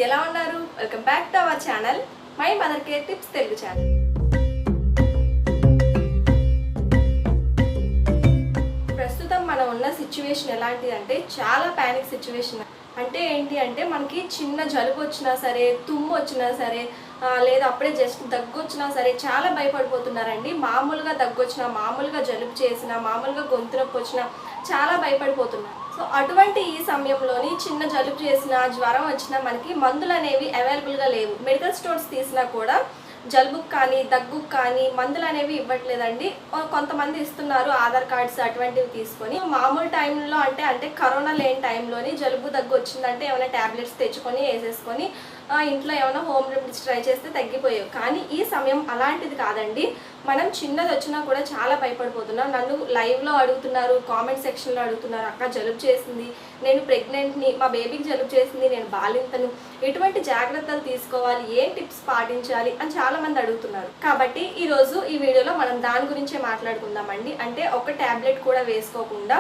ఎలా ఉన్నారు? Welcome back to our channel my mother care tips Telugu channel. ప్రస్తుతం మనం ఉన్న సిచ్యువేషన్ ఎలాంటిది అంటే చాలా పానిక్ సిచ్యువేషన్. అంటే ఏంటి అంటే మనకి చిన్న జలుబు వచ్చినా సరే, తుమ్ము వచ్చినా సరే, లేదా అప్పుడే జస్ట్ దగ్గు వచ్చినా సరే చాలా భయపడిపోతున్నారండి. మామూలుగా దగ్గు వచ్చినా, మామూలుగా జలుబు చేసినా, మామూలుగా గొంతు నొప్పి వచ్చినా చాలా భయపడిపోతున్నారు. సో అటువంటి ఈ సమయంలోని చిన్న జలుబు చేసినా, జ్వరం వచ్చినా మనకి మందులు అనేవి అవైలబుల్గా లేవు. మెడికల్ స్టోర్స్ తీసినా కూడా జలుబుకు కానీ దగ్గుకు కానీ మందులు అనేవి ఇవ్వట్లేదండి. కొంతమంది ఇస్తున్నారు ఆధార్ కార్డ్స్ అటువంటివి తీసుకొని. మామూలు టైంలో అంటే కరోనా లేని టైంలోని జలుబు దగ్గు వచ్చిందంటే ఏమైనా ట్యాబ్లెట్స్ తెచ్చుకొని వేసేసుకొని ఇంట్లో ఏమైనా హోమ్ రెమెడీస్ ట్రై చేస్తే తగ్గిపోయావు. కానీ ఈ సమయం అలాంటిది కాదండి. మనం చిన్నది వచ్చినా కూడా చాలా భయపడిపోతున్నాం. నన్ను లైవ్లో అడుగుతున్నారు, కామెంట్ సెక్షన్లో అడుగుతున్నారు, అక్క జలుబు చేసింది, నేను ప్రెగ్నెంట్ని, మా బేబీకి జలుబు చేసింది, నేను బాలింతను, ఎటువంటి జాగ్రత్తలు తీసుకోవాలి, ఏం టిప్స్ పాటించాలి అని చాలామంది అడుగుతున్నారు. కాబట్టి ఈరోజు ఈ వీడియోలో మనం దాని గురించే మాట్లాడుకుందామండి. అంటే ఒక ట్యాబ్లెట్ కూడా వేసుకోకుండా,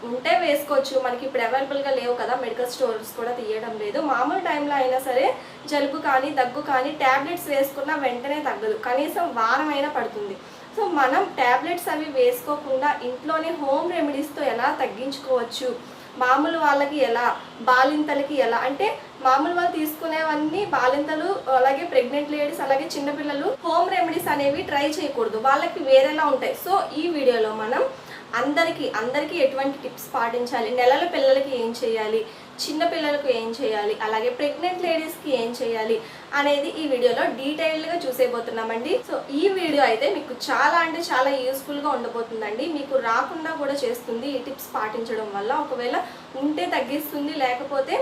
ఉంటే వేసుకోవచ్చు, మనకి ఇప్పుడు అవైలబుల్గా లేవు కదా, మెడికల్ స్టోర్స్ కూడా తీయడం లేదు. మామూలు టైంలో అయినా సరే జలుబు కానీ దగ్గు కానీ ట్యాబ్లెట్స్ వేసుకున్నా వెంటనే తగ్గదు, కనీసం వారం అయినా పడుతుంది. సో మనం ట్యాబ్లెట్స్ అవి వేసుకోకుండా ఇంట్లోనే హోమ్ రెమెడీస్తో ఎలా తగ్గించుకోవచ్చు, మామూలు వాళ్ళకి ఎలా, బాలింతలకి ఎలా, అంటే మామూలు వాళ్ళు తీసుకునేవన్నీ బాలింతలు, అలాగే ప్రెగ్నెంట్ లేడీస్, అలాగే చిన్నపిల్లలు హోమ్ రెమెడీస్ అనేవి ట్రై చేయకూడదు, వాళ్ళకి వేరేలా ఉంటాయి. సో ఈ వీడియోలో మనం అందరికీ ఎటువంటి టిప్స్ పాటించాలి, నెలల పిల్లలకి ఏం చేయాలి, చిన్న పిల్లలకు ఏం చేయాలి, అలాగే ప్రెగ్నెంట్ లేడీస్కి ఏం చేయాలి అనేది ఈ వీడియోలో డీటెయిల్డ్గా చూసేయబోతున్నామండి. సో ఈ వీడియో అయితే మీకు చాలా అంటే చాలా యూస్ఫుల్గా ఉండబోతుందండి. మీకు రాకుండా కూడా చేస్తుంది ఈ టిప్స్ పాటించడం వల్ల. ఒకవేళ ఉంటే తగ్గిస్తుంది, లేకపోతే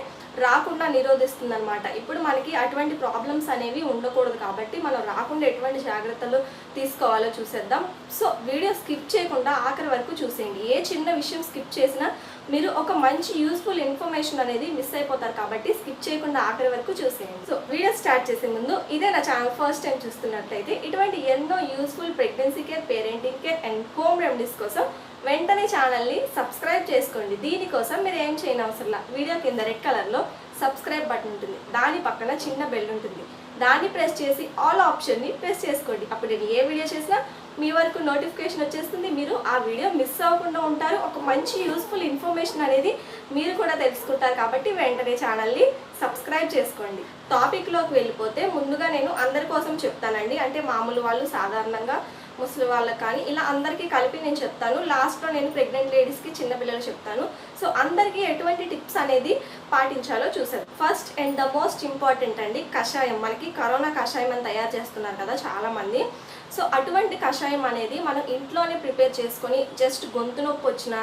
రాకుండా నిరోధిస్తుంది అనమాట. ఇప్పుడు మనకి అటువంటి ప్రాబ్లమ్స్ అనేవి ఉండకూడదు కాబట్టి మనం రాకుండా ఎటువంటి జాగ్రత్తలు తీసుకోవాలో చూసేద్దాం. సో వీడియో స్కిప్ చేయకుండా ఆఖరి వరకు చూసేయండి. ఏ చిన్న విషయం స్కిప్ చేసినా మీరు ఒక మంచి యూస్ఫుల్ ఇన్ఫర్మేషన్ అనేది మిస్ అయిపోతారు కాబట్టి స్కిప్ చేయకుండా ఆఖరి వరకు చూసేయండి. సో వీడియో స్టార్ట్ చేసే ముందు ఇదే నా ఛానల్ ఫస్ట్ టైం చూస్తున్నట్లయితే ఇటువంటి ఎన్నో useful pregnancy care, parenting care and home remedies కోసం వెంటనే ఛానల్ని సబ్స్క్రైబ్ చేసుకోండి. దీనికోసం మీరు ఏం చేయని అవసరం, వీడియో కింద రెడ్ కలర్లో సబ్స్క్రైబ్ బటన్ ఉంటుంది, దాని పక్కన చిన్న బెల్ ఉంటుంది, దాన్ని ప్రెస్ చేసి ఆల్ ఆప్షన్ని ప్రెస్ చేసుకోండి. అప్పుడు నేను ఏ వీడియో చేసినా మీ వరకు నోటిఫికేషన్ వచ్చేస్తుంది, మీరు ఆ వీడియో మిస్ అవ్వకుండా ఉంటారు. ఒక మంచి యూస్ఫుల్ ఇన్ఫర్మేషన్ అనేది మీరు కూడా తెలుసుకుంటారు కాబట్టి వెంటనే ఛానల్ని సబ్స్క్రైబ్ చేసుకోండి. టాపిక్లోకి వెళ్ళిపోతే ముందుగా నేను అందరి కోసం చెప్తానండి. అంటే మామూలు వాళ్ళు, సాధారణంగా ముసలి వాళ్ళకి కానీ ఇలా అందరికీ కలిపి నేను చెప్తాను. లాస్ట్లో నేను ప్రెగ్నెంట్ లేడీస్కి, చిన్నపిల్లలు చెప్తాను. సో అందరికీ ఎటువంటి టిప్స్ అనేది పాటించాలో చూసారు. First and the most important అండి, కషాయం. మనకి కరోనా కషాయం అని తయారు చేస్తున్నారు కదా చాలామంది. సో అటువంటి కషాయం అనేది మనం ఇంట్లోనే ప్రిపేర్ చేసుకొని, జస్ట్ గొంతు నొప్పి వచ్చినా,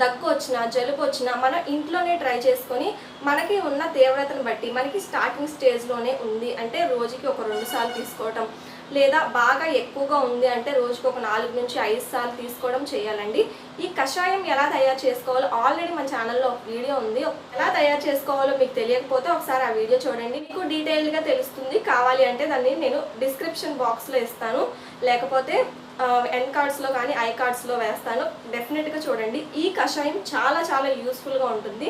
దగ్గు వచ్చినా, జలుబు వచ్చినా మనం ఇంట్లోనే ట్రై చేసుకొని, మనకి ఉన్న తీవ్రతను బట్టి, మనకి స్టార్టింగ్ స్టేజ్లోనే ఉంది అంటే రోజుకి ఒక 2 సార్లు తీసుకోవటం, లేదా బాగా ఎక్కువగా ఉంది అంటే రోజుకి ఒక 4 నుంచి 5 సార్లు తీసుకోవడం చేయాలండి. ఈ కషాయం ఎలా తయారు చేసుకోవాలో ఆల్రెడీ మన ఛానల్లో ఒక వీడియో ఉంది. ఎలా తయారు చేసుకోవాలో మీకు తెలియకపోతే ఒకసారి ఆ వీడియో చూడండి, మీకు డీటెయిల్గా తెలుస్తుంది. కావాలి అంటే దాన్ని నేను డిస్క్రిప్షన్ బాక్స్లో ఇస్తాను, లేకపోతే ఎన్ కార్డ్స్లో కానీ ఐ కార్డ్స్లో వేస్తాను. డెఫినెట్గా చూడండి. ఈ కషాయం చాలా చాలా యూస్ఫుల్గా ఉంటుంది.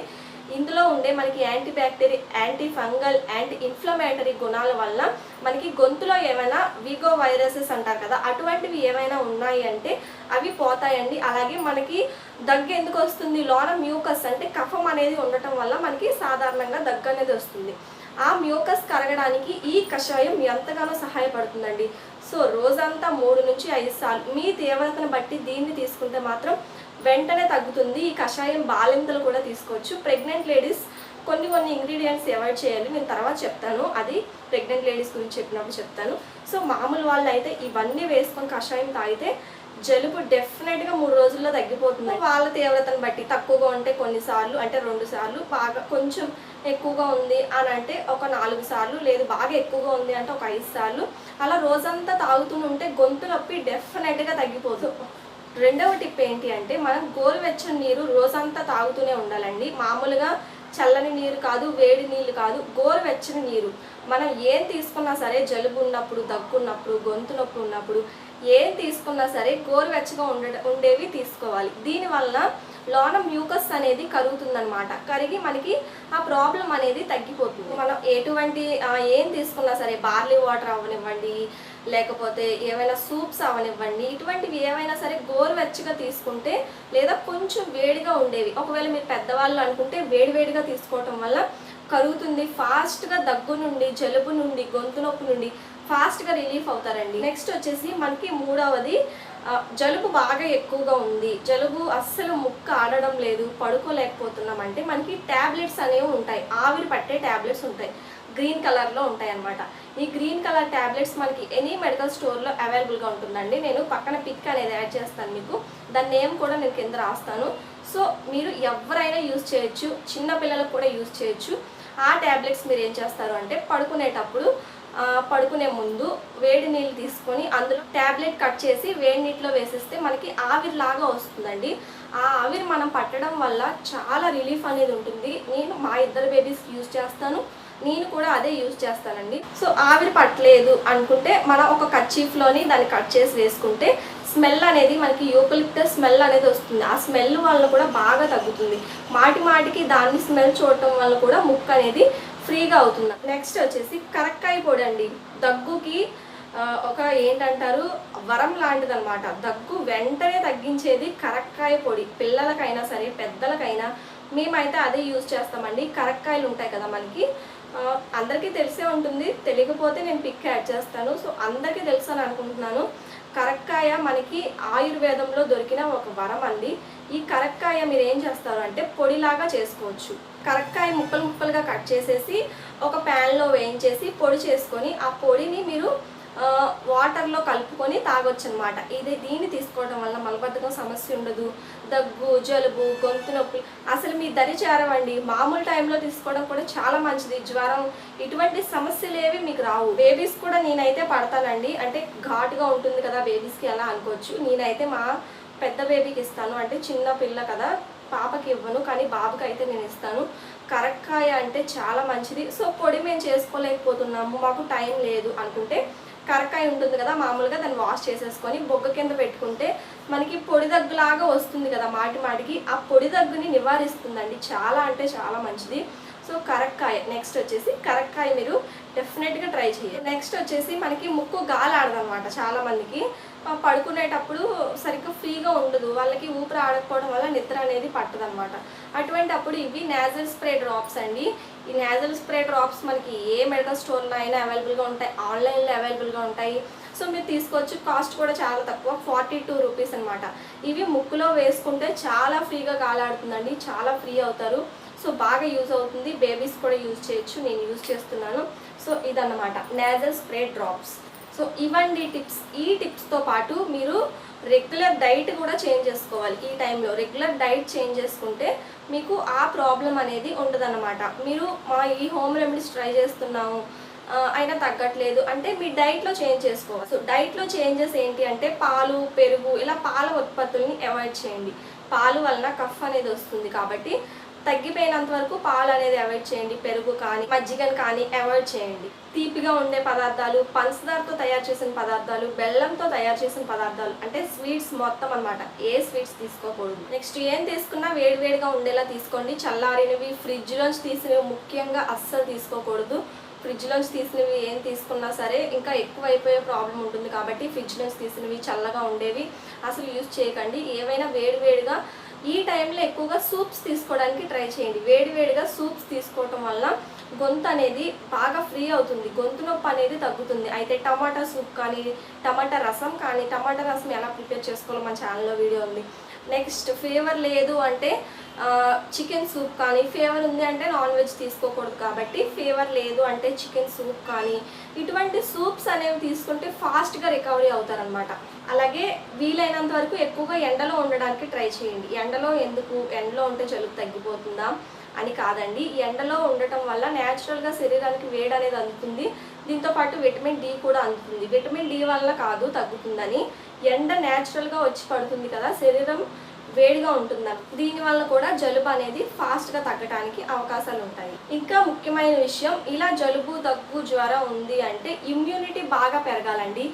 ఇందులో ఉండే మనకి anti bacteria, anti fungal, anti inflammatory గుణాల వల్ల మనకి గొంతులో ఏమైనా వీగో వైరసెస్ అంటారు కదా, అటువంటివి ఏమైనా ఉన్నాయి అంటే అవి పోతాయండి. అలాగే మనకి దగ్గు ఎందుకు వస్తుంది, లోన మ్యూకస్ అంటే కఫం అనేది ఉండటం వల్ల మనకి సాధారణంగా దగ్గు అనేది వస్తుంది. ఆ మ్యూకస్ కరగడానికి ఈ కషాయం ఎంతగానో సహాయపడుతుందండి. సో రోజంతా 3 నుంచి 5 సార్లు మీ తీవ్రతను బట్టి దీన్ని తీసుకుంటే మాత్రం వెంటనే తగ్గుతుంది. ఈ కషాయం బాలింతలు కూడా తీసుకోవచ్చు. ప్రెగ్నెంట్ లేడీస్ కొన్ని ఇంగ్రీడియంట్స్ అవాయిడ్ చేయాలి, నేను తర్వాత చెప్తాను, అది ప్రెగ్నెంట్ లేడీస్ గురించి చెప్పినప్పుడు చెప్తాను. సో మామూలు వాళ్ళు అయితే ఇవన్నీ వేసుకొని కషాయం తాగితే జలుబు డెఫినెట్గా 3 రోజుల్లో తగ్గిపోతుంది. వాళ్ళ తీవ్రతను బట్టి తక్కువగా ఉంటే కొన్నిసార్లు అంటే 2 సార్లు, బాగా కొంచెం ఎక్కువగా ఉంది అని అంటే ఒక 4 సార్లు, లేదు బాగా ఎక్కువగా ఉంది అంటే ఒక 5 సార్లు, అలా రోజంతా తాగుతూ ఉంటే గొంతు నొప్పి డెఫినెట్గా తగ్గిపోతుంది. రెండవ టిప్ ఏంటి అంటే మనం గోరువెచ్చని నీరు రోజంతా తాగుతూనే ఉండాలండి. మామూలుగా చల్లని నీరు కాదు, వేడి నీళ్ళు కాదు, గోరువెచ్చని నీరు. మనం ఏం తీసుకున్నా సరే, జలుబు ఉన్నప్పుడు, దగ్గు ఉన్నప్పుడు, గొంతు నొప్పి ఉన్నప్పుడు ఏం తీసుకున్నా సరే గోరువెచ్చగా ఉండేవి తీసుకోవాలి. దీనివల్ల లోన మ్యూకస్ అనేది కరుగుతుందనమాట. కరిగి మనకి ఆ ప్రాబ్లం అనేది తగ్గిపోతుంది. మనం ఎటువంటి ఏం తీసుకున్నా సరే, బార్లీ వాటర్ అవ్వనివ్వండి, లేకపోతే ఏమైనా సూప్స్ అవనివ్వండి, ఇటువంటివి ఏవైనా సరే గోరువెచ్చగా తీసుకుంటే, లేదా కొంచెం వేడిగా ఉండేవి, ఒకవేళ మీరు పెద్దవాళ్ళు అనుకుంటే వేడివేడిగా తీసుకోవటం వల్ల కరుగుతుంది. ఫాస్ట్గా దగ్గు నుండి, జలుబు నుండి, గొంతు నొప్పి నుండి ఫాస్ట్గా రిలీఫ్ అవుతారండి. నెక్స్ట్ వచ్చేసి మనకి మూడవది, జలుబు బాగా ఎక్కువగా ఉంది, జలుబు అస్సలు ముక్క ఆడడం లేదు, పడుకోలేకపోతున్నాం అంటే మనకి ట్యాబ్లెట్స్ అనేవి ఉంటాయి, ఆవిరి పట్టే ట్యాబ్లెట్స్ ఉంటాయి, గ్రీన్ కలర్లో ఉంటాయి అన్నమాట. ఈ గ్రీన్ కలర్ ట్యాబ్లెట్స్ మనకి ఎనీ మెడికల్ స్టోర్లో అవైలబుల్గా ఉంటుందండి. నేను పక్కన పిక్ అనేది యాడ్ చేస్తాను మీకు, దాని నేమ్ కూడా నేను కింద రాస్తాను. సో మీరు ఎవరైనా యూజ్ చేయొచ్చు, చిన్న పిల్లలకు కూడా యూజ్ చేయొచ్చు. ఆ ట్యాబ్లెట్స్ మీరు ఏం చేస్తారు అంటే పడుకునేటప్పుడు, పడుకునే ముందు వేడి నీళ్ళు తీసుకొని అందులో ట్యాబ్లెట్ కట్ చేసి వేడి నీటిలో వేసేస్తే మనకి ఆవిరిలాగా వస్తుందండి. ఆ ఆవిరి మనం పట్టడం వల్ల చాలా రిలీఫ్ అనేది ఉంటుంది. నేను మా ఇద్దరు బేబీస్కి యూజ్ చేస్తాను, నేను కూడా అదే యూజ్ చేస్తానండి. సో ఆవిరి పట్టలేదు అనుకుంటే మనం ఒక కర్చీఫ్లోని దాన్ని కట్ చేసి వేసుకుంటే స్మెల్ అనేది మనకి యూకలిప్టస్ స్మెల్ అనేది వస్తుంది. ఆ స్మెల్ వల్ల కూడా బాగా తగ్గుతుంది. మాటి మాటికి దాన్ని స్మెల్ చూడటం వల్ల కూడా ముక్కు అనేది ఫ్రీగా అవుతుంది. నెక్స్ట్ వచ్చేసి కరక్కాయ పొడి అండి. దగ్గుకి ఒక ఏంటంటారు వరం లాంటిది అనమాట. దగ్గు వెంటనే తగ్గించేది కరక్కాయ పొడి. పిల్లలకైనా సరే పెద్దలకైనా మేమైతే అదే యూజ్ చేస్తామండి. కరక్కాయలు ఉంటాయి కదా మనకి, అందరికీ తెలిసే ఉంటుంది, తెలియకపోతే నేను పిక్ యాడ్ చేస్తాను. సో అందరికీ తెలుసు అని అనుకుంటున్నాను. కరక్కాయ మనకి ఆయుర్వేదంలో దొరికిన ఒక వరం అండి. ఈ కరక్కాయ మీరు ఏం చేస్తారు అంటే పొడిలాగా చేసుకోవచ్చు. కరక్కాయ ముక్కలు ముక్కలుగా కట్ చేసేసి ఒక ప్యాన్లో వేయించేసి పొడి చేసుకొని ఆ పొడిని మీరు వాటర్లో కలుపుకొని తాగొచ్చు అనమాట. దీన్ని తీసుకోవడం వల్ల మలబద్ధకం సమస్య ఉండదు, దగ్గు, జలుబు, గొంతు నొప్పి అసలు మీ దరి చేరవండి. మామూలు టైంలో తీసుకోవడం కూడా చాలా మంచిది. జ్వరం ఇటువంటి సమస్యలు ఏవి మీకు రావు. బేబీస్ కూడా నేనైతే పడతానండి, అంటే ఘాటుగా ఉంటుంది కదా బేబీస్కి అలా అనుకోవచ్చు. నేనైతే మా పెద్ద బేబీకి ఇస్తాను, అంటే చిన్న పిల్ల కదా, పాపకి ఇవ్వను, కానీ బాబుకి అయితే నేను ఇస్తాను. కరక్కాయ అంటే చాలా మంచిది. సో పొడి మేము చేసుకోలేకపోతున్నాము, మాకు టైం లేదు అనుకుంటే కరక్కాయ ఉంటుంది కదా, మామూలుగా దాన్ని వాష్ చేసేసుకొని బొగ్గ కింద పెట్టుకుంటే మనకి పొడి దగ్గులాగా వస్తుంది కదా మాటి మాటికి, ఆ పొడి దగ్గుని నివారిస్తుందండి. చాలా అంటే చాలా మంచిది. సో కరక్కాయ. నెక్స్ట్ వచ్చేసి కరక్కాయ మీరు డెఫినెట్గా ట్రై చేయాలి. నెక్స్ట్ వచ్చేసి మనకి ముక్కు గాలి ఆడదనమాట. చాలామందికి పడుకునేటప్పుడు సరిగ్గా ఫ్రీగా ఉండదు, వాళ్ళకి ఊపిరి ఆడకపోవడం వల్ల నిద్ర అనేది పట్టదనమాట. అటువంటి అప్పుడు ఇవి నేజల్ స్ప్రే డ్రాప్స్ అండి. ఈ నేజల్ స్ప్రే డ్రాప్స్ మనకి ఏ మెడికల్ స్టోర్లో అయినా అవైలబుల్గా ఉంటాయి, ఆన్లైన్లో అవైలబుల్గా ఉంటాయి. సో మీరు తీసుకోవచ్చు. కాస్ట్ కూడా చాలా తక్కువ, 42 రూపీస్ అనమాట. ఇవి ముక్కులో వేసుకుంటే చాలా ఫ్రీగా గాలాడుతుందండి, చాలా ఫ్రీ అవుతారు. సో బాగా యూజ్ అవుతుంది, బేబీస్ కూడా యూజ్ చేయొచ్చు, నేను యూజ్ చేస్తున్నాను. సో ఇదన్నమాట నేజల్ స్ప్రే డ్రాప్స్. సో ఇవండి టిప్స్. ఈ టిప్స్తో పాటు మీరు రెగ్యులర్ డైట్ కూడా చేంజ్ చేసుకోవాలి. ఈ టైంలో రెగ్యులర్ డైట్ చేంజ్ చేసుకుంటే మీకు ఆ ప్రాబ్లం అనేది ఉండదన్నమాట. మీరు మా ఈ హోమ్ రెమెడీస్ ట్రై చేస్తున్నాము అయినా తగ్గట్లేదు అంటే మీ డైట్లో చేంజ్ చేసుకోవాలి. సో డైట్లో చేంజెస్ ఏంటి అంటే పాలు, పెరుగు, ఇలా పాల ఉత్పత్తుల్ని అవాయిడ్ చేయండి. పాలు వలన కఫ్ అనేది వస్తుంది కాబట్టి తగ్గిపోయినంత వరకు పాలు అనేది అవాయిడ్ చేయండి. పెరుగు కానీ మజ్జిగను కానీ అవాయిడ్ చేయండి. తీపిగా ఉండే పదార్థాలు, పంచదారతో తయారు చేసిన పదార్థాలు, బెల్లంతో తయారు చేసిన పదార్థాలు అంటే స్వీట్స్ మొత్తం అనమాట, ఏ స్వీట్స్ తీసుకోకూడదు. నెక్స్ట్ ఏం తీసుకున్నా వేడివేడిగా ఉండేలా తీసుకోండి. చల్లారినవి, ఫ్రిడ్జ్లోంచి తీసినవి ముఖ్యంగా అస్సలు తీసుకోకూడదు. ఫ్రిడ్జ్లోంచి తీసినవి ఏం తీసుకున్నా సరే ఇంకా ఎక్కువ అయిపోయే ప్రాబ్లం ఉంటుంది కాబట్టి ఫ్రిడ్జ్ నుంచి తీసినవి, చల్లగా ఉండేవి అసలు యూజ్ చేయకండి. ఏవైనా వేడివేడిగా ఈ టైంలో ఎక్కువగా సూప్స్ తీసుకోవడానికి ట్రై చేయండి. వేడివేడిగా సూప్స్ తీసుకోవటం వల్ల గొంతు అనేది బాగా ఫ్రీ అవుతుంది, గొంతు నొప్పి అనేది తగ్గుతుంది. అయితే టమాటా సూప్ కానీ, టమాటా రసం కానీ, టమాటా రసం ఎలా ప్రిపేర్ చేసుకోవాలో మన ఛానల్లో వీడియో ఉంది. నెక్స్ట్ ఫీవర్ లేదు అంటే చికెన్ సూప్ కానీ, ఫీవర్ ఉంది అంటే నాన్ వెజ్ తీసుకోకూడదు కాబట్టి ఫీవర్ లేదు అంటే చికెన్ సూప్ కానీ, ఇటువంటి సూప్స్ అనేవి తీసుకుంటే ఫాస్ట్గా రికవరీ అవుతారనమాట. అలాగే వీలైనంత వరకు ఎక్కువగా ఎండలో ఉండడానికి ట్రై చేయండి. ఎండలో ఎందుకు, ఎండలో ఉంటే జలుబు తగ్గిపోతుందా అని కాదండి, ఎండలో ఉండటం వల్ల న్యాచురల్గా శరీరానికి వేడి అనేది అందుతుంది. దీంతోపాటు విటమిన్ డి కూడా అందుతుంది. విటమిన్ డి వల్ల కాదు తగ్గుతుందని, ఎండ న్యాచురల్గా వచ్చి పడుతుంది కదా, శరీరం వేడిగా ఉంటుందని, దీనివల్ల కూడా జలుబు అనేది ఫాస్ట్గా తగ్గడానికి అవకాశాలు ఉంటాయి. ఇంకా ముఖ్యమైన విషయం, ఇలా జలుబు, దగ్గు, జ్వరం ఉంది అంటే ఇమ్యూనిటీ బాగా పెరగాలండి.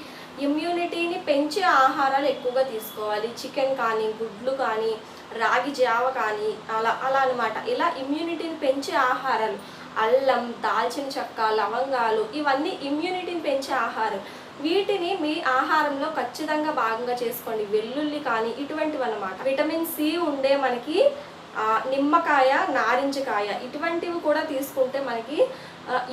ఇమ్యూనిటీని పెంచే ఆహారాలు ఎక్కువగా తీసుకోవాలి. చికెన్ కానీ, గుడ్లు కానీ, రాగి జావ కానీ అలా అలా అనమాట. ఇలా ఇమ్యూనిటీని పెంచే ఆహారాలు అల్లం, దాల్చిన చెక్క, లవంగాలు ఇవన్నీ ఇమ్యూనిటీని పెంచే ఆహారం. వీటిని మీ ఆహారంలో ఖచ్చితంగా భాగంగా చేసుకోండి. వెల్లుల్లి కానీ ఇటువంటివి అన్నమాట. విటమిన్ సి ఉండే మనకి నిమ్మకాయ, నారింజకాయ ఇటువంటివి కూడా తీసుకుంటే మనకి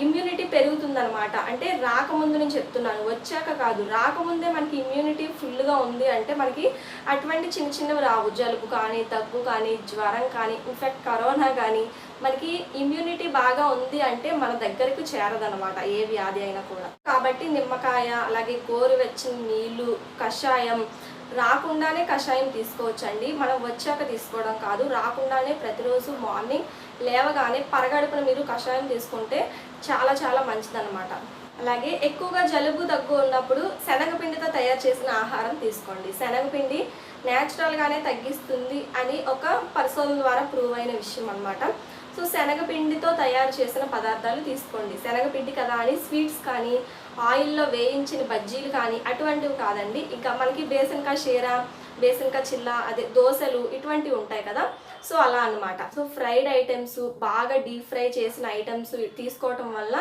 ఇమ్యూనిటీ పెరుగుతుందనమాట. అంటే రాకముందు నేను చెప్తున్నాను, వచ్చాక కాదు, రాకముందే మనకి ఇమ్యూనిటీ ఫుల్గా ఉంది అంటే మనకి అటువంటి చిన్న చిన్నవి రావు. జలుబు కానీ, దగ్గు కానీ, జ్వరం కానీ, ఇన్ఫాక్ట్ కరోనా కానీ మనకి ఇమ్యూనిటీ బాగా ఉంది అంటే మన దగ్గరకు చేరదనమాట ఏ వ్యాధి అయినా కూడా. కాబట్టి నిమ్మకాయ, అలాగే గోరువెచ్చని నీళ్ళు, కషాయం, రాకుండానే కషాయం తీసుకోవచ్చండి. మనం వచ్చాక తీసుకోవడం కాదు, రాకుండానే ప్రతిరోజు మార్నింగ్ లేవగానే పరగడుపున మీరు కషాయం తీసుకుంటే చాలా చాలా మంచిదన్నమాట. అలాగే ఎక్కువగా జలుబు దగ్గు ఉన్నప్పుడు శనగపిండితో తయారు చేసిన ఆహారం తీసుకోండి. శనగపిండి న్యాచురల్గానే తగ్గిస్తుంది అని ఒక పరిశోధన ద్వారా ప్రూవ్ అయిన విషయం అన్నమాట. సో శనగపిండితో తయారు చేసిన పదార్థాలు తీసుకోండి. శనగపిండి కదా అని స్వీట్స్ కానీ, ఆయిల్లో వేయించిన బజ్జీలు కానీ అటువంటివి కాదండి. ఇంకా మనకి బేసన్కా షీరా, బేసన్కా చిల్లా, అదే దోశలు ఇటువంటివి ఉంటాయి కదా, సో అలా అనమాట. సో ఫ్రైడ్ ఐటమ్స్, బాగా డీప్ ఫ్రై చేసిన ఐటమ్స్ తీసుకోవటం వల్ల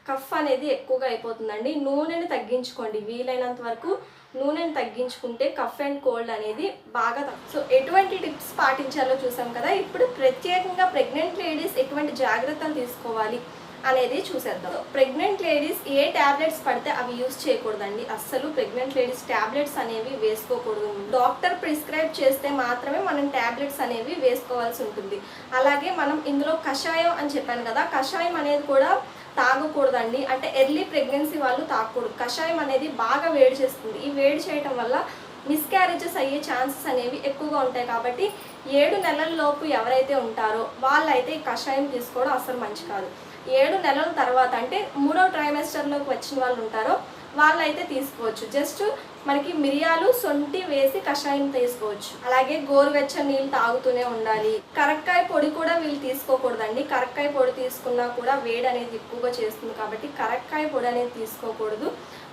కఫ్ అనేది ఎక్కువగా అయిపోతుందండి. నూనెని తగ్గించుకోండి, వీలైనంత వరకు నూనెని తగ్గించుకుంటే కఫ్ అండ్ కోల్డ్ అనేది బాగా సో ఎటువంటి టిప్స్ పాటించాలో చూసాం కదా. ఇప్పుడు ప్రత్యేకంగా ప్రెగ్నెంట్ లేడీస్ ఎటువంటి జాగ్రత్తలు తీసుకోవాలి అనేది చూసేద్దాం. ప్రెగ్నెంట్ లేడీస్ ఏ ట్యాబ్లెట్స్ పడితే అవి యూజ్ చేయకూడదండి. అస్సలు ప్రెగ్నెంట్ లేడీస్ ట్యాబ్లెట్స్ అనేవి వేసుకోకూడదు. డాక్టర్ ప్రిస్క్రైబ్ చేస్తే మాత్రమే మనం ట్యాబ్లెట్స్ అనేవి వేసుకోవాల్సి ఉంటుంది. అలాగే మనం ఇందులో కషాయం అని చెప్పాను కదా, కషాయం అనేది కూడా తాగకూడదండి. అంటే ఎర్లీ ప్రెగ్నెన్సీ వాళ్ళు తాగకూడదు. కషాయం అనేది బాగా వేడి చేస్తుంది. ఈ వేడి చేయటం వల్ల మిస్క్యారేజెస్ అయ్యే ఛాన్సెస్ అనేవి ఎక్కువగా ఉంటాయి. కాబట్టి 7 నెలల లోపు ఎవరైతే ఉంటారో వాళ్ళైతే ఈ కషాయం తీసుకోవడం అసలు మంచి కాదు. 7 నెలల తర్వాత అంటే 3వ ట్రైమెస్టర్లోకి వచ్చిన వాళ్ళు ఉంటారో వాళ్ళైతే తీసుకోవచ్చు. జస్ట్ మనకి మిరియాలు, సొంటి వేసి కషాయం తీసుకోవచ్చు. అలాగే గోరువెచ్చని నీళ్ళు తాగుతూనే ఉండాలి. కరక్కాయ పొడి కూడా వీళ్ళు తీసుకోకూడదండి. కరక్కాయ పొడి తీసుకున్నా కూడా వేడి అనేది ఎక్కువగా చేస్తుంది కాబట్టి కరక్కాయ పొడి అనేది తీసుకోకూడదు.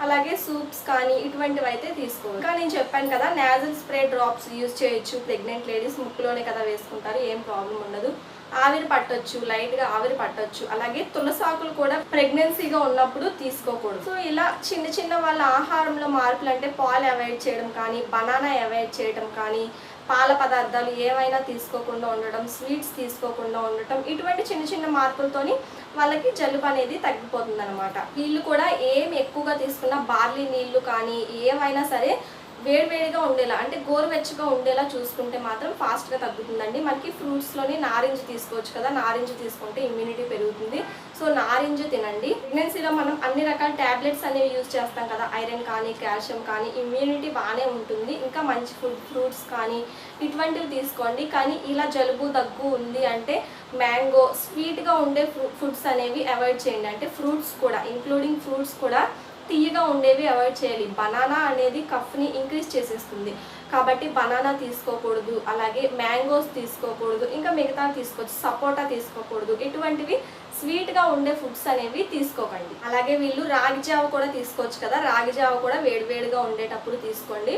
అలాగే సూప్స్ కానీ ఇటువంటివి అయితే తీసుకోవచ్చు. ఇంకా నేను చెప్పాను కదా, నేజల్ స్ప్రే డ్రాప్స్ యూజ్ చేయొచ్చు. ప్రెగ్నెంట్ లేడీస్ ముక్కులోనే కదా వేసుకుంటారు, ఏం ప్రాబ్లం ఉండదు. ఆవిరి పట్టొచ్చు, లైట్గా ఆవిరి పట్టొచ్చు. అలాగే తులసాకులు కూడా ప్రెగ్నెన్సీగా ఉన్నప్పుడు తీసుకోకూడదు. సో ఇలా చిన్న చిన్న వాళ్ళ ఆహారంలో మార్పులు అంటే పాలు అవాయిడ్ చేయడం కానీ, బనానా అవాయిడ్ చేయడం కానీ, పాల పదార్థాలు ఏమైనా తీసుకోకుండా ఉండడం, స్వీట్స్ తీసుకోకుండా ఉండటం, ఇటువంటి చిన్న చిన్న మార్పులతోని వాళ్ళకి జలుబు అనేది తగ్గిపోతుంది అనమాట. వీళ్ళు కూడా ఏం ఎక్కువగా తీసుకున్నా బార్లీ నీళ్లు కానీ ఏమైనా సరే వేడివేడిగా ఉండేలా అంటే గోరువెచ్చగా ఉండేలా చూసుకుంటే మాత్రం ఫాస్ట్గా తగ్గుతుందండి. మనకి ఫ్రూట్స్లోని నారింజ తీసుకోవచ్చు కదా, నారింజ తీసుకుంటే ఇమ్యూనిటీ పెరుగుతుంది. సో నారింజ తినండి. ప్రెగ్నెన్సీలో మనం అన్ని రకాల ట్యాబ్లెట్స్ అనేవి యూజ్ చేస్తాం కదా, ఐరన్ కానీ, కాల్షియం కానీ, ఇమ్యూనిటీ బాగానే ఉంటుంది. ఇంకా మంచి ఫ్రూట్స్ కానీ ఇటువంటివి తీసుకోండి. కానీ ఇలా జలుబు దగ్గు ఉంది అంటే మ్యాంగో, స్వీట్గా ఉండే ఫుడ్స్ అనేవి అవాయిడ్ చేయండి. అంటే ఫ్రూట్స్ కూడా, ఇంక్లూడింగ్ ఫ్రూట్స్ కూడా తీయగా ఉండేవి అవాయిడ్ చేయాలి. బనానా అనేది కఫ్ని ఇంక్రీజ్ చేసేస్తుంది కాబట్టి బనానా తీసుకోకూడదు. అలాగే మ్యాంగోస్ తీసుకోకూడదు. ఇంకా మిగతా తీసుకోవచ్చు, సపోటా తీసుకోకూడదు. ఇటువంటివి స్వీట్గా ఉండే ఫుడ్స్ అనేవి తీసుకోకండి. అలాగే వీళ్ళు రాగి జావ కూడా తీసుకోవచ్చు కదా, రాగి జావ కూడా వేడివేడిగా ఉండేటప్పుడు తీసుకోండి.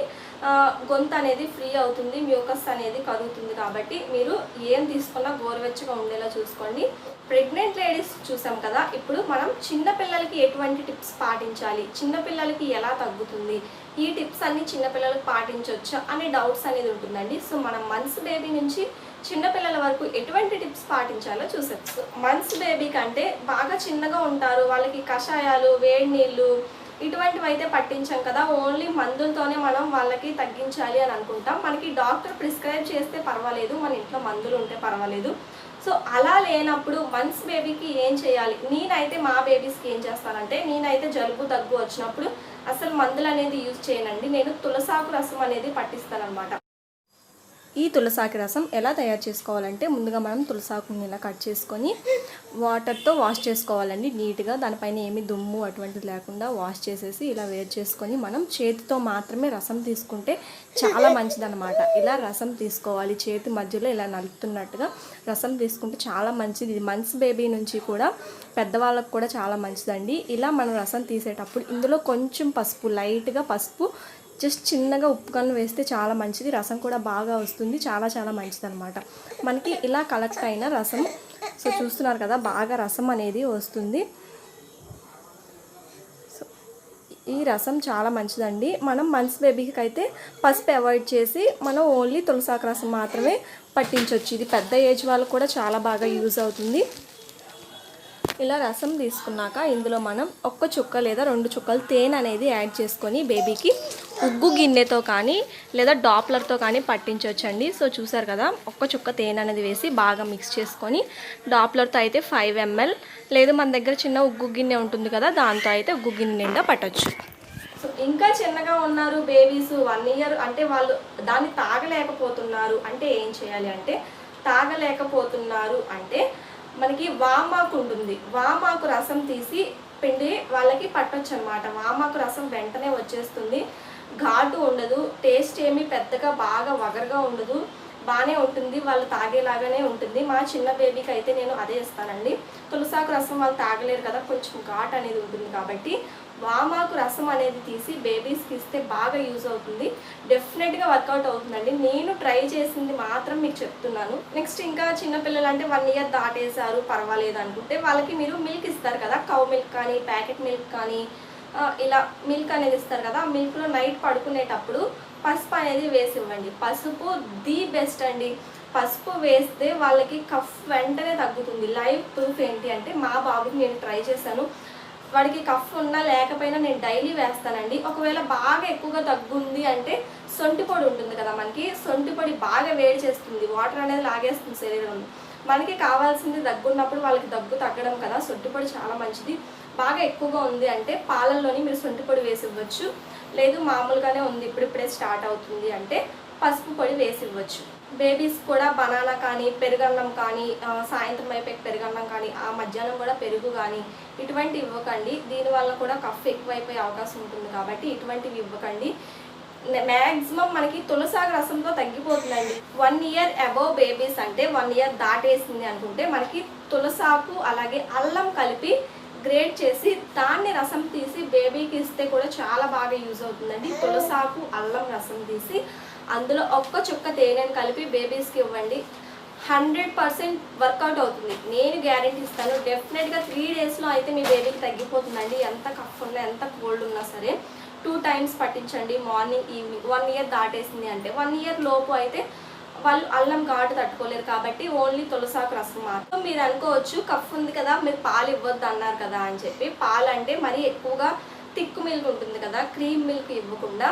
గొంతు అనేది ఫ్రీ అవుతుంది, మ్యూకస్ అనేది కరుగుతుంది. కాబట్టి మీరు ఏం తీసుకున్నా గోరువెచ్చగా ఉండేలా చూసుకోండి. ప్రెగ్నెంట్ లేడీస్ చూసాం కదా, ఇప్పుడు మనం చిన్నపిల్లలకి ఎటువంటి టిప్స్ పాటించాలి, చిన్నపిల్లలకి ఎలా తగ్గుతుంది, ఈ టిప్స్ అన్ని చిన్నపిల్లలకు పాటించవచ్చు అనే డౌట్స్ అనేది ఉంటుందండి. సో మనం మంత్స్ బేబీ నుంచి చిన్నపిల్లల వరకు ఎటువంటి టిప్స్ పాటించాలో చూసేచ్చు. మంత్స్ బేబీ కంటే బాగా చిన్నగా ఉంటారు, వాళ్ళకి కషాయాలు, వేడి నీళ్ళు ఇటువంటివి అయితే పట్టించాం కదా, ఓన్లీ మందులతోనే మనం వాళ్ళకి తగ్గించాలి అని అనుకుంటాం. మనకి డాక్టర్ ప్రిస్క్రైబ్ చేస్తే పర్వాలేదు, మన ఇంట్లో మందులు ఉంటే పర్వాలేదు. సో అలా లేనప్పుడు మంత్స్ బేబీకి ఏం చేయాలి, నేనైతే మా బేబీస్కి ఏం చేస్తానంటే, నేనైతే జలుబు దగ్గు వచ్చినప్పుడు అసలు మందులు అనేది యూజ్ చేయనండి. నేను తులసాకు రసం అనేది పట్టిస్తాను అనమాట. ఈ తులసాకు రసం ఎలా తయారు చేసుకోవాలంటే, ముందుగా మనం తులసాకుని ఇలా కట్ చేసుకొని వాటర్తో వాష్ చేసుకోవాలండి నీట్గా. దానిపైన ఏమి దుమ్ము అటువంటిది లేకుండా వాష్ చేసేసి ఇలా వేడి చేసుకొని మనం చేతితో మాత్రమే రసం తీసుకుంటే చాలా మంచిదన్నమాట. ఇలా రసం తీసుకోవాలి, చేతి మధ్యలో ఇలా నలుపుతున్నట్టుగా రసం తీసుకుంటే చాలా మంచిది. ఇది మంత్స్ బేబీ నుంచి కూడా పెద్దవాళ్ళకు కూడా చాలా మంచిదండి. ఇలా మనం రసం తీసేటప్పుడు ఇందులో కొంచెం పసుపు, లైట్గా పసుపు, జస్ట్ చిన్నగా ఉప్పు కన్ను వేస్తే చాలా మంచిది, రసం కూడా బాగా వస్తుంది, చాలా చాలా మంచిది అనమాట. మనకి ఇలా కలెక్ట్ అయిన రసం, సో చూస్తున్నారు కదా బాగా రసం అనేది వస్తుంది. సో ఈ రసం చాలా మంచిదండి. మనం మంత్స్ బేబీకి అయితే పసుపు అవాయిడ్ చేసి మనం ఓన్లీ తులసాకు రసం మాత్రమే పట్టించవచ్చు. ఇది పెద్ద ఏజ్ వాళ్ళకు కూడా చాలా బాగా యూజ్ అవుతుంది. ఇలా రసం తీసుకున్నాక ఇందులో మనం ఒక్క చుక్క లేదా 2 చుక్కలు తేనె అనేది యాడ్ చేసుకొని బేబీకి ఉగ్గు గిన్నెతో కానీ లేదా డాప్లర్తో కానీ పట్టించవచ్చండి. సో చూసారు కదా, ఒక్క చుక్క తేనె అనేది వేసి బాగా మిక్స్ చేసుకొని డాప్లర్తో అయితే 5 ml, లేదు మన దగ్గర చిన్న ఉగ్గు గిన్నె ఉంటుంది కదా, దాంతో అయితే ఉగ్గు గిన్నె నిండా పట్టవచ్చు. సో ఇంకా చిన్నగా ఉన్నారు బేబీస్, 1 year అంటే వాళ్ళు దాన్ని తాగలేకపోతున్నారు అంటే ఏం చేయాలి అంటే, తాగలేకపోతున్నారు అంటే మనకి వామాకు ఉంటుంది, వామాకు రసం తీసి పిండి వాళ్ళకి పట్టొచ్చు అనమాట. వామాకు రసం వెంటనే వచ్చేస్తుంది, ఘాటు ఉండదు, టేస్ట్ ఏమీ పెద్దగా బాగా వగరగా ఉండదు, బాగానే ఉంటుంది, వాళ్ళు తాగేలాగానే ఉంటుంది. మా చిన్న బేబీకి అయితే నేను అదే ఇస్తానండి. తులసాకు రసం వాళ్ళు తాగలేరు కదా, కొంచెం ఘాట్ అనేది ఉంటుంది కాబట్టి వామాకు రసం అనేది తీసి బేబీస్కి ఇస్తే బాగా యూజ్ అవుతుంది, డెఫినెట్గా వర్కౌట్ అవుతుందండి. నేను ట్రై చేసింది మాత్రం మీకు చెప్తున్నాను. నెక్స్ట్ ఇంకా చిన్నపిల్లలు అంటే 1 year దాటేశారు పర్వాలేదు అనుకుంటే వాళ్ళకి మీరు మిల్క్ ఇస్తారు కదా, కౌ మిల్క్ కానీ ప్యాకెట్ మిల్క్ కానీ ఇలా మిల్క్ అనేది ఇస్తారు కదా, ఆ మిల్క్లో నైట్ పడుకునేటప్పుడు పసుపు అనేది వేసి ఇవ్వండి. పసుపు ది బెస్ట్ అండి. పసుపు వేస్తే వాళ్ళకి కఫ్ వెంటనే తగ్గుతుంది. లైవ్ ప్రూఫ్ ఏంటి అంటే మా బాబుకి నేను ట్రై చేశాను, వాడికి కఫ్ ఉన్నా లేకపోయినా నేను డైలీ వేస్తానండి. ఒకవేళ బాగా ఎక్కువగా తగ్గుంది అంటే సొంటి పొడి ఉంటుంది కదా మనకి, సొంటి పొడి బాగా వేడి చేస్తుంది, వాటర్ అనేది లాగేస్తుంది శరీరంలో. మనకి కావాల్సింది దగ్గున్నప్పుడు వాళ్ళకి దగ్గు తగ్గడం కదా, సొంటి పొడి చాలా మంచిది. బాగా ఎక్కువగా ఉంది అంటే పాలల్లోని మీరు సొంటి పొడి వేసి ఇవ్వచ్చు, లేదు మామూలుగానే ఉంది ఇప్పుడిప్పుడే స్టార్ట్ అవుతుంది అంటే పసుపు పొడి వేసి ఇవ్వచ్చు. బేబీస్ కూడా బనానా కానీ పెరుగన్నం కానీ సాయంత్రం అయిపోయి పెరుగన్నం కానీ ఆ మధ్యాహ్నం కూడా పెరుగు కానీ ఇటువంటివి ఇవ్వకండి, దీనివల్ల కూడా కఫ్ ఎక్కువైపోయే అవకాశం ఉంటుంది కాబట్టి ఇటువంటివి ఇవ్వకండి. మ్యాక్సిమం మనకి తులసాకు రసంతో తగ్గిపోతుందండి. 1 year అబోవ్ బేబీస్ అంటే 1 year దాటేసింది అనుకుంటే మనకి తులసాకు అలాగే అల్లం కలిపి గ్రేట్ చేసి దాన్ని రసం తీసి బేబీకి ఇస్తే కూడా చాలా బాగా యూజ్ అవుతుందండి. తులసాకు అల్లం రసం తీసి అందులో ఒక్క చుక్క తేనెను కలిపి బేబీస్కి ఇవ్వండి, 100% వర్కౌట్ అవుతుంది. నేను గ్యారెంటీ ఇస్తాను. డెఫినెట్గా 3 daysలో అయితే మీ బేబీకి తగ్గిపోతుందండి. ఎంత కఫ్ ఉన్నా ఎంత కోల్డ్ ఉన్నా సరే 2 times పట్టించండి, మార్నింగ్ ఈవినింగ్. 1 year దాటేసింది అంటే 1 year లోపు అయితే వాళ్ళు అల్లం ఘాటు తట్టుకోలేరు కాబట్టి ఓన్లీ తులసాకు రసం మాత్రం. మీరు అనుకోవచ్చు కఫ్ ఉంది కదా మీరు పాలు ఇవ్వద్దు అన్నారు కదా అని చెప్పి, పాలు అంటే మరీ ఎక్కువగా థిక్ మిల్క్ ఉంటుంది కదా, క్రీమ్ మిల్క్ ఇవ్వకుండా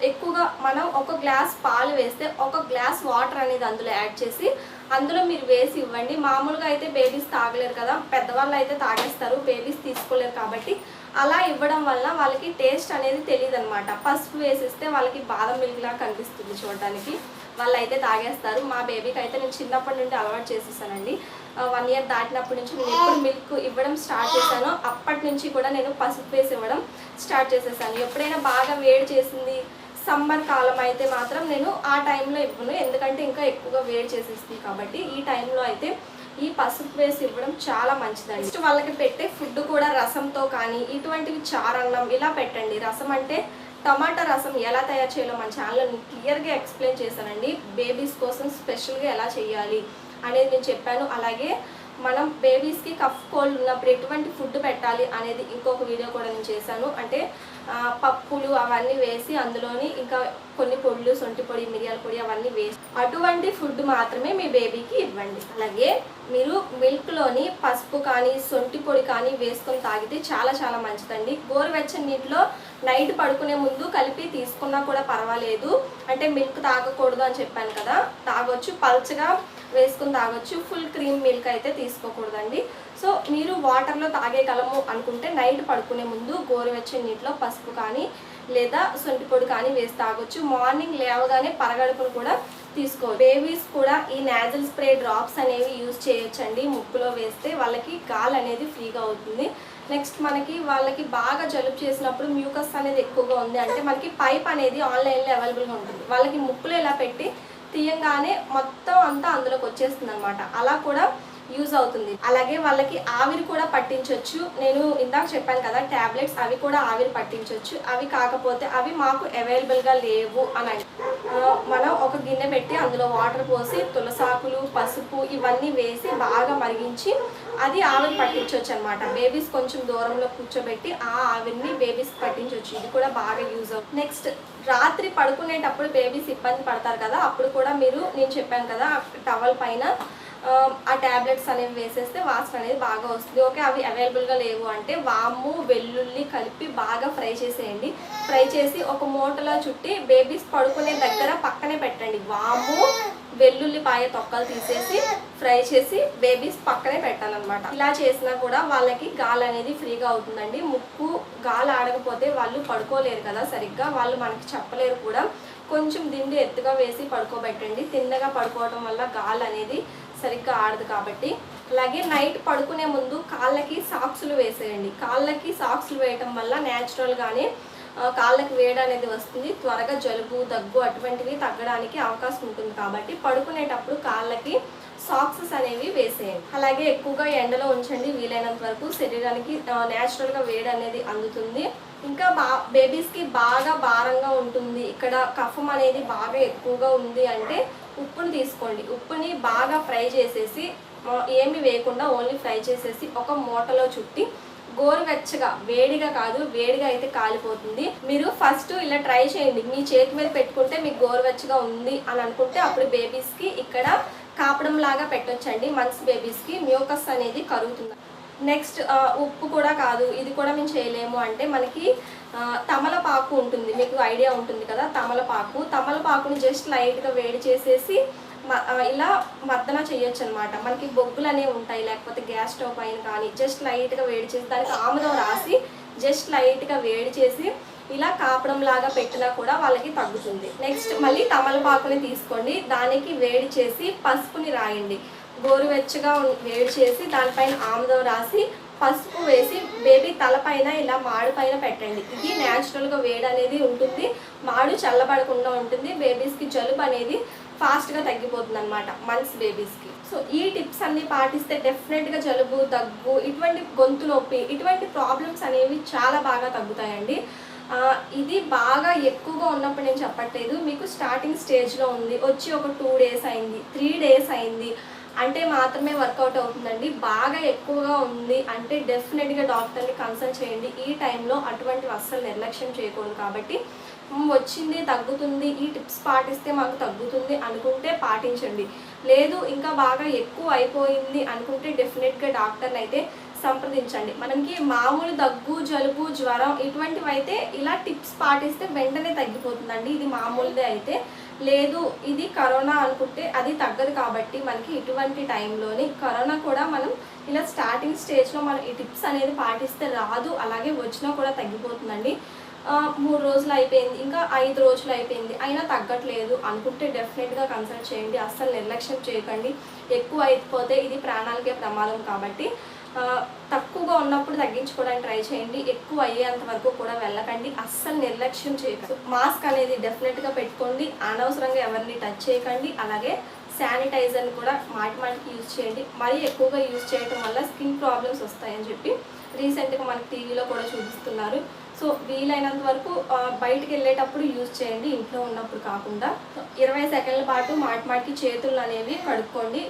ఎక్కువగా మనం 1 glass పాలు వేస్తే 1 glass వాటర్ అనేది అందులో యాడ్ చేసి అందులో మీరు వేసి ఇవ్వండి. మామూలుగా అయితే బేబీస్ తాగలేరు కదా, పెద్దవాళ్ళు అయితే తాగేస్తారు, బేబీస్ తీసుకోలేరు కాబట్టి అలా ఇవ్వడం వల్ల వాళ్ళకి టేస్ట్ అనేది తెలియదు అనమాట. పసుపు వేసిస్తే వాళ్ళకి బాదం మిల్క్ లాగా కనిపిస్తుంది చూడడానికి, వాళ్ళు అయితే తాగేస్తారు. మా బేబీకి అయితే నేను చిన్నప్పటి నుండి అలవాటు చేసేసానండి. 1 year దాటినప్పటి నుంచి నేను ఎప్పుడు మిల్క్ ఇవ్వడం స్టార్ట్ చేశానో అప్పటి నుంచి కూడా నేను పసుపు వేసి ఇవ్వడం స్టార్ట్ చేసేసాను. ఎప్పుడైనా బాగా వేడి చేసింది సమ్మర్ కాలం అయితే మాత్రం నేను ఆ టైంలో ఇవ్వను, ఎందుకంటే ఇంకా ఎక్కువగా వేడి చేసేస్తుంది కాబట్టి. ఈ టైంలో అయితే ఈ పసుపు వేసి ఇవ్వడం చాలా మంచిదండి. నెక్స్ట్ వాళ్ళకి పెట్టే ఫుడ్ కూడా రసంతో కానీ ఇటువంటివి చారన్నం ఇలా పెట్టండి. రసం అంటే టమాటా రసం ఎలా తయారు చేయాలో మన ఛానల్లో నేను క్లియర్గా ఎక్స్ప్లెయిన్ చేశానండి. బేబీస్ కోసం స్పెషల్గా ఎలా చేయాలి అనేది నేను చెప్పాను. అలాగే మనం బేబీస్కి కఫ్ కోల్డ్ ఉన్నప్పుడు ఎటువంటి ఫుడ్ పెట్టాలి అనేది ఇంకొక వీడియో కూడా నేను చేశాను. అంటే పప్పులు అవన్నీ వేసి అందులోని ఇంకా కొన్ని పొడులు, సొంటి పొడి, మిరియాల పొడి అవన్నీ వేసి అటువంటి ఫుడ్ మాత్రమే మీ బేబీకి ఇవ్వండి. అలాగే మీరు మిల్క్లోని పసుపు కానీ సొంటి పొడి కానీ వేసుకొని తాగితే చాలా చాలా మంచిదండి. గోరువెచ్చని నీటిలో నైట్ పడుకునే ముందు కలిపి తీసుకున్నా కూడా పర్వాలేదు. అంటే మిల్క్ తాగకూడదు అని చెప్పాను కదా, తాగొచ్చు, పల్చగా వేసుకుని తాగొచ్చు, ఫుల్ క్రీమ్ మిల్క్ అయితే తీసుకోకూడదండి. సో మీరు వాటర్లో తాగేయగలము అనుకుంటే నైట్ పడుకునే ముందు గోరువెచ్చని నీటిలో పసుపు కానీ లేదా సొంటి పొడి కానీ వేసి తాగొచ్చు. మార్నింగ్ లేవగానే పరగడుపును కూడా తీసుకోవచ్చు. బేబీస్ కూడా ఈ నాజల్ స్ప్రే డ్రాప్స్ అనేవి యూజ్ చేయొచ్చండి. ముక్కులో వేస్తే వాళ్ళకి గాలి అనేది ఫ్రీగా అవుతుంది. నెక్స్ట్ మనకి వాళ్ళకి బాగా జలుబు చేసినప్పుడు మ్యూకస్ అనేది ఎక్కువగా ఉంది అంటే మనకి పైప్ అనేది ఆన్లైన్లో అవైలబుల్గా ఉంటుంది. వాళ్ళకి ముక్కులో ఇలా పెట్టి తీయంగానే మొత్తం అంతా అందులోకి వచ్చేస్తుంది అనమాట. అలా కూడా యూజ్ అవుతుంది. అలాగే వాళ్ళకి ఆవిరి కూడా పట్టించవచ్చు. నేను ఇందాక చెప్పాను కదా టాబ్లెట్స్, అవి కూడా ఆవిరి పట్టించవచ్చు. అవి కాకపోతే అవి మాకు అవైలబుల్గా లేవు అని మనం ఒక గిన్నె పెట్టి అందులో వాటర్ పోసి తులసాకులు, పసుపు ఇవన్నీ వేసి బాగా మరిగించి అది ఆవిరి పట్టించవచ్చు అనమాట. బేబీస్ కొంచెం దూరంలో కూర్చోబెట్టి ఆ ఆవిరిని బేబీస్కి పట్టించవచ్చు. ఇది కూడా బాగా యూజ్ అవుతుంది. నెక్స్ట్, రాత్రి పడుకునేటప్పుడు బేబీస్ ఇబ్బంది పడతారు కదా, అప్పుడు కూడా మీరు నేను చెప్పాను కదా టవల్ పైన ఆ ట్యాబ్లెట్స్ అనేవి వేసేస్తే వాసన అనేది బాగా వస్తుంది. ఓకే, అవి అవైలబుల్గా లేవు అంటే వాము, వెల్లుల్లి కలిపి బాగా ఫ్రై చేసేయండి. ఫ్రై చేసి ఒక మూటలో చుట్టి బేబీస్ పడుకునే దగ్గర పక్కనే పెట్టండి. వాము, వెల్లుల్లిపాయ తొక్కలు తీసేసి ఫ్రై చేసి బేబీస్ పక్కనే పెట్టాలన్నమాట. ఇలా చేసినా కూడా వాళ్ళకి గాలి అనేది ఫ్రీగా అవుతుందండి. ముక్కు గాలి ఆడకపోతే వాళ్ళు పడుకోలేరు కదా సరిగ్గా, వాళ్ళు మనకి చెప్పలేరు కూడా. కొంచెం దిండు ఎత్తుగా వేసి పడుకోబెట్టండి. తిన్నగా పడుకోవడం వల్ల గాలి అనేది సరిగ్గా ఆడదు కాబట్టి. అలాగే నైట్ పడుకునే ముందు కాళ్ళకి సాక్సులు వేసేయండి. కాళ్ళకి సాక్సులు వేయటం వల్ల న్యాచురల్గానే కాళ్ళకి వేడి అనేది వస్తుంది. త్వరగా జలుబు, దగ్గు అటువంటివి తగ్గడానికి అవకాశం ఉంటుంది కాబట్టి పడుకునేటప్పుడు కాళ్ళకి సాక్సెస్ అనేవి వేసేయండి. అలాగే ఎక్కువగా ఎండలో ఉంచండి వీలైనంత వరకు. శరీరానికి న్యాచురల్గా వేడి అనేది అందుతుంది. ఇంకా బేబీస్కి బాగా భారంగా ఉంటుంది, ఇక్కడ కఫం అనేది బాగా ఎక్కువగా ఉంది అంటే ఉప్పుని తీసుకోండి. ఉప్పుని బాగా ఫ్రై చేసేసి, ఏమి వేయకుండా ఓన్లీ ఫ్రై చేసేసి ఒక మూటలో చుట్టి గోరువెచ్చగా, వేడిగా కాదు, వేడిగా అయితే కాలిపోతుంది. మీరు ఫస్ట్ ఇలా ట్రై చేయండి. మీ చేతి మీద పెట్టుకుంటే మీకు గోరువెచ్చగా ఉంది అని అనుకుంటే అప్పుడు బేబీస్కి ఇక్కడ కాపడం లాగా పెట్టొచ్చండి. మంత్స్ బేబీస్కి మ్యూకస్ అనేది కరుగుతుంది. నెక్స్ట్, ఉప్పు కూడా కాదు, ఇది కూడా మేము చేయలేము అంటే మనకి తమలపాకు ఉంటుంది, మీకు ఐడియా ఉంటుంది కదా తమలపాకుని జస్ట్ లైట్గా వేడి చేసేసి ఇలా మర్దన చేయొచ్చు అనమాట. మనకి బొగ్గులు అనేవి ఉంటాయి, లేకపోతే గ్యాస్ స్టవ్ పైన కానీ జస్ట్ లైట్గా వేడి చేసి దానికి ఆముదం రాసి జస్ట్ లైట్గా వేడి చేసి ఇలా కాపడం లాగా పెట్టినా కూడా వాళ్ళకి తగ్గుతుంది. నెక్స్ట్, మళ్ళీ తమలపాకుని తీసుకోండి, దానికి వేడి చేసి పసుపుని రాయండి. గోరువెచ్చగా వేడి చేసి దానిపైన ఆముదం రాసి పసుపు వేసి బేబీ తలపైన ఇలా మాడు పైన పెట్టండి. ఇది న్యాచురల్గా వేడి అనేది ఉంటుంది, మాడు చల్లబడకుండా ఉంటుంది. బేబీస్కి జలుబు అనేది ఫాస్ట్గా తగ్గిపోతుంది అనమాట మంత్స్ బేబీస్కి. సో ఈ టిప్స్ అన్నీ పాటిస్తే డెఫినెట్గా జలుబు, దగ్గు, ఇటువంటి గొంతు నొప్పి, ఇటువంటి ప్రాబ్లమ్స్ అనేవి చాలా బాగా తగ్గుతాయండి. ఇది బాగా ఎక్కువగా ఉన్నప్పుడు నేను చెప్పట్లేదు, మీకు స్టార్టింగ్ స్టేజ్లో ఉంది, వచ్చి ఒక 2 days అయింది, 3 days అయింది అంటే మాత్రమే వర్కౌట్ అవుతుందండి. బాగా ఎక్కువగా ఉంది అంటే డెఫినెట్గా డాక్టర్ని కన్సల్ట్ చేయండి. ఈ టైంలో అటువంటివి అస్సలు నిర్లక్ష్యం చేయకూడదు. కాబట్టి వచ్చింది, తగ్గుతుంది, ఈ టిప్స్ పాటిస్తే మాకు తగ్గుతుంది అనుకుంటే పాటించండి. లేదు ఇంకా బాగా ఎక్కువ అయిపోయింది అనుకుంటే డెఫినెట్గా డాక్టర్ని అయితే సంప్రదించండి. మనకి మామూలు దగ్గు, జలుబు, జ్వరం ఇటువంటివి అయితే ఇలా టిప్స్ పాటిస్తే వెంటనే తగ్గిపోతుందండి. ఇది మామూలుదే అయితే. లేదు ఇది కరోనా అనుకుంటే అది తగ్గదు కాబట్టి మనకి ఇటువంటి టైంలోని కరోనా కూడా మనం ఇలా స్టార్టింగ్ స్టేజ్లో మనం ఈ టిప్స్ అనేది పాటిస్తే రాదు, అలాగే వచ్చినా కూడా తగ్గిపోతుందండి. 3 రోజులు అయిపోయింది, ఇంకా 5 రోజులు అయిపోయింది అయినా తగ్గట్లేదు అనుకుంటే డెఫినెట్గా కన్సల్ట్ చేయండి. అస్సలు నిర్లక్ష్యం చేయకండి. ఎక్కువ అయిపోతే ఇది ప్రాణాలకే ప్రమాదం కాబట్టి తక్కువగా ఉన్నప్పుడు తగ్గించుకోవడానికి ట్రై చేయండి. ఎక్కువ అయ్యేంత వరకు కూడా వెళ్ళకండి. అస్సలు నిర్లక్ష్యం చేయకండి. మాస్క్ అనేది డెఫినెట్గా పెట్టుకోండి. అనవసరంగా ఎవరిని టచ్ చేయకండి. అలాగే శానిటైజర్ని కూడా మాటికి యూజ్ చేయండి. మరీ ఎక్కువగా యూజ్ చేయడం వల్ల స్కిన్ ప్రాబ్లమ్స్ వస్తాయని చెప్పి రీసెంట్గా మనకి టీవీలో కూడా చూపిస్తున్నారు. సో వీలైనంత వరకు బయటికి వెళ్ళేటప్పుడు యూజ్ చేయండి, ఇంట్లో ఉన్నప్పుడు కాకుండా. 20 సెకండ్ల పాటు మాటికి చేతులు అనేవి కడుక్కోండి.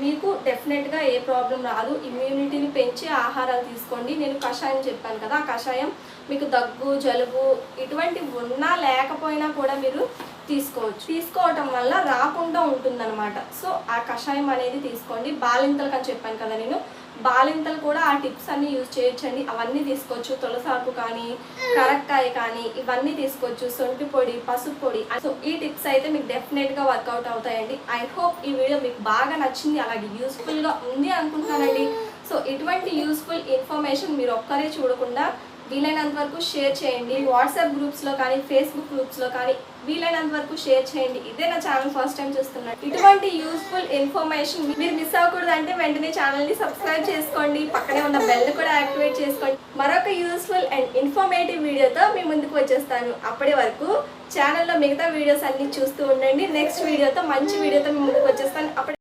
మీకు డెఫినెట్గా ఏ ప్రాబ్లం రాదు. ఇమ్యూనిటీని పెంచే ఆహారాలు తీసుకోండి. నేను కషాయం చెప్పాను కదా, ఆ కషాయం మీకు దగ్గు, జలుబు ఇటువంటివి ఉన్నా లేకపోయినా కూడా మీరు తీసుకోవచ్చు. తీసుకోవటం వల్ల రాకుండా ఉంటుందన్నమాట. సో ఆ కషాయం అనేది తీసుకోండి. బాలింతలకు అని చెప్పాను కదా నేను, బాలింతలు కూడా ఆ టిప్స్ అన్నీ యూజ్ చేయొచ్చండి. అవన్నీ తీసుకోవచ్చు. తులసాకు కానీ, కరక్కాయ కానీ ఇవన్నీ తీసుకోవచ్చు. సొంటి పొడి, పసుపు పొడి. సో ఈ టిప్స్ అయితే మీకు డెఫినెట్గా వర్కౌట్ అవుతాయండి. ఐ హోప్ ఈ వీడియో మీకు బాగా నచ్చింది, అలాగే యూస్ఫుల్గా ఉంది అనుకుంటున్నానండి. సో ఇటువంటి యూస్ఫుల్ ఇన్ఫర్మేషన్ మీరు ఒక్కరే చూడకుండా వీలైనంత వరకు షేర్ చేయండి. వాట్సాప్ గ్రూప్స్లో కానీ, ఫేస్బుక్ గ్రూప్స్లో కానీ వీలైనంత వరకు షేర్ చేయండి. ఇదే నా ఛానల్ ఫస్ట్ టైం చూస్తున్నారు. ఇటువంటి యూస్ఫుల్ ఇన్ఫర్మేషన్ మీరు మిస్ అవ్వకూడదు అంటే వెంటనే ఛానల్ని సబ్స్క్రైబ్ చేసుకోండి. పక్కనే ఉన్న బెల్ కూడా యాక్టివేట్ చేసుకోండి. మరొక యూస్ఫుల్ అండ్ ఇన్ఫర్మేటివ్ వీడియోతో మీ ముందుకు వచ్చేస్తాను. అప్పటి వరకు ఛానల్లో మిగతా వీడియోస్ అన్ని చూస్తూ ఉండండి. నెక్స్ట్ వీడియోతో, మంచి వీడియోతో మీ ముందుకు వచ్చేస్తాను.